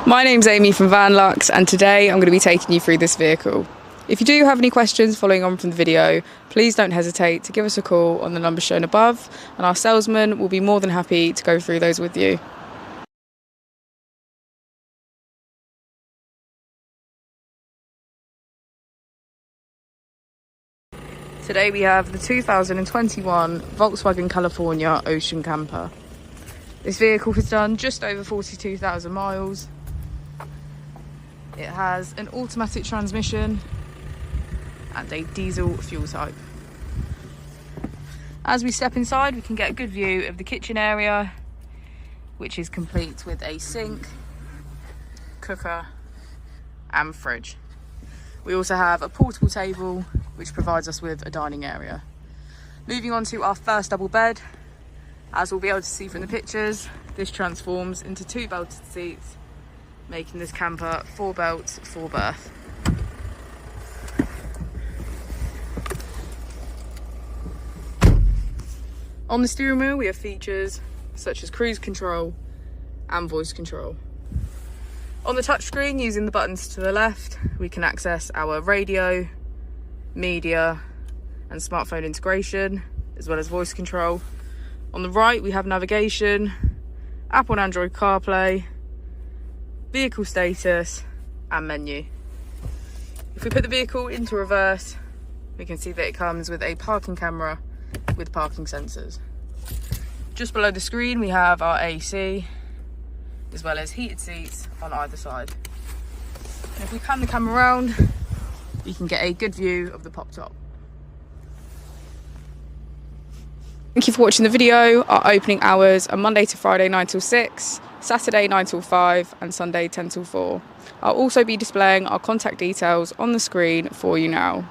My name's Amy from Vanlux, and today I'm going to be taking you through this vehicle. If you do have any questions following on from the video, please don't hesitate to give us a call on the number shown above, and our salesman will be more than happy to go through those with you. Today we have the 2021 Volkswagen California Ocean Camper. This vehicle has done just over 42,000 miles. It has an automatic transmission and a diesel fuel type. As we step inside, we can get a good view of the kitchen area, which is complete with a sink, cooker and fridge. We also have a portable table which provides us with a dining area. Moving on to our first double bed, as we'll be able to see from the pictures, this transforms into 2 belted seats, making this camper 4 belt, 4 berth. On the steering wheel we have features such as cruise control and voice control. On the touchscreen, using the buttons to the left, we can access our radio, media and smartphone integration, as well as voice control. On the right we have navigation, Apple and Android CarPlay, vehicle status and menu. If we put the vehicle into reverse, we can see that it comes with a parking camera with parking sensors. Just below the screen we have our AC, as well as heated seats on either side. And if we pan the camera around, you can get a good view of the pop top. Thank you for watching the video. Our opening hours are Monday to Friday 9 till 6, Saturday 9 till 5 and Sunday 10 till 4. I'll also be displaying our contact details on the screen for you now.